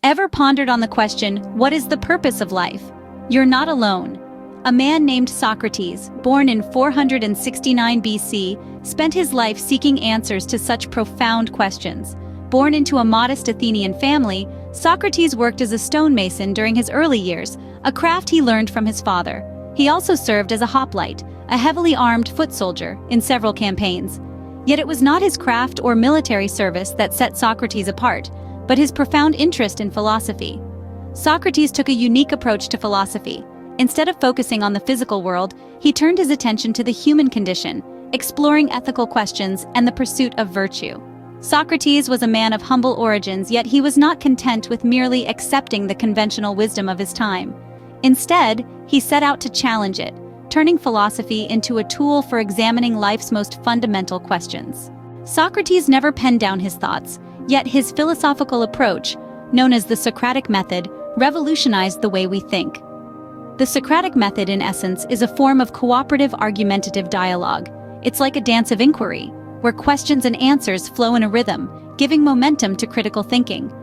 Ever pondered on the question, what is the purpose of life? You're not alone. A man named Socrates, born in 469 BC, spent his life seeking answers to such profound questions. Born into a modest Athenian family, Socrates worked as a stonemason during his early years, a craft he learned from his father. He also served as a hoplite, a heavily armed foot soldier, in several campaigns. Yet it was not his craft or military service that set Socrates apart, but his profound interest in philosophy. Socrates took a unique approach to philosophy. Instead of focusing on the physical world, he turned his attention to the human condition, exploring ethical questions and the pursuit of virtue. Socrates was a man of humble origins, yet he was not content with merely accepting the conventional wisdom of his time. Instead, he set out to challenge it, turning philosophy into a tool for examining life's most fundamental questions. Socrates never penned down his thoughts, yet his philosophical approach, known as the Socratic method, revolutionized the way we think. The Socratic method, in essence, is a form of cooperative argumentative dialogue. It's like a dance of inquiry, where questions and answers flow in a rhythm, giving momentum to critical thinking.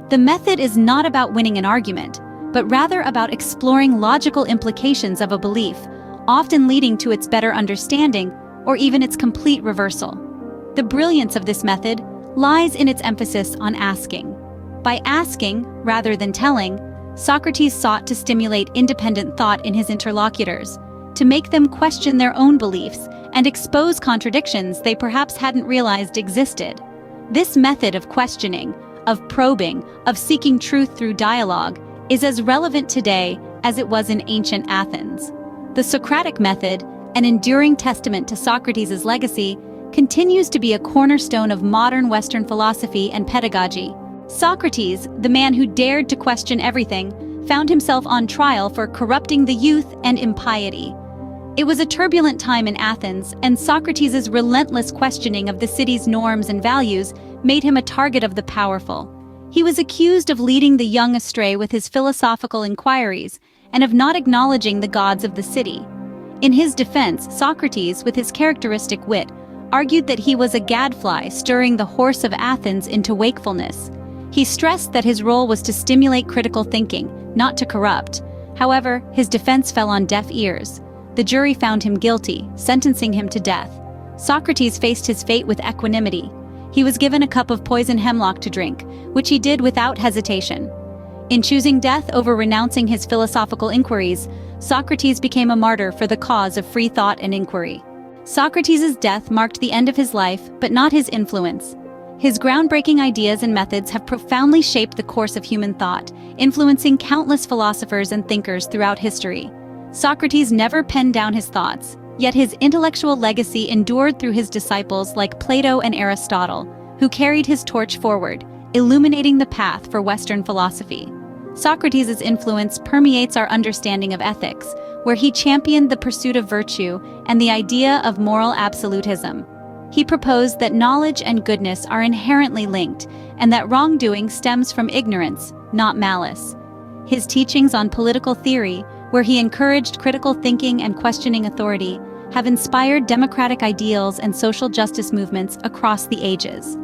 The method is not about winning an argument, but rather about exploring logical implications of a belief, often leading to its better understanding or even its complete reversal. The brilliance of this method lies in its emphasis on asking. By asking, rather than telling, Socrates sought to stimulate independent thought in his interlocutors, to make them question their own beliefs and expose contradictions they perhaps hadn't realized existed. This method of questioning, of probing, of seeking truth through dialogue, is as relevant today as it was in ancient Athens. The Socratic method, an enduring testament to Socrates' legacy, continues to be a cornerstone of modern Western philosophy and pedagogy. Socrates, the man who dared to question everything, found himself on trial for corrupting the youth and impiety. It was a turbulent time in Athens, and Socrates' relentless questioning of the city's norms and values made him a target of the powerful. He was accused of leading the young astray with his philosophical inquiries and of not acknowledging the gods of the city. In his defense, Socrates, with his characteristic wit, argued that he was a gadfly stirring the horse of Athens into wakefulness. He stressed that his role was to stimulate critical thinking, not to corrupt. However, his defense fell on deaf ears. The jury found him guilty, sentencing him to death. Socrates faced his fate with equanimity. He was given a cup of poison hemlock to drink, which he did without hesitation. In choosing death over renouncing his philosophical inquiries, Socrates became a martyr for the cause of free thought and inquiry. Socrates' death marked the end of his life, but not his influence. His groundbreaking ideas and methods have profoundly shaped the course of human thought, influencing countless philosophers and thinkers throughout history. Socrates never penned down his thoughts, yet his intellectual legacy endured through his disciples like Plato and Aristotle, who carried his torch forward, illuminating the path for Western philosophy. Socrates' influence permeates our understanding of ethics, where he championed the pursuit of virtue and the idea of moral absolutism. He proposed that knowledge and goodness are inherently linked, and that wrongdoing stems from ignorance, not malice. His teachings on political theory, where he encouraged critical thinking and questioning authority, have inspired democratic ideals and social justice movements across the ages.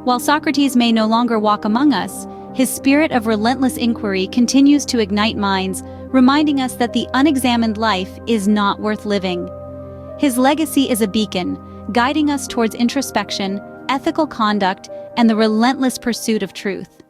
While Socrates may no longer walk among us, his spirit of relentless inquiry continues to ignite minds, reminding us that the unexamined life is not worth living. His legacy is a beacon, guiding us towards introspection, ethical conduct, and the relentless pursuit of truth.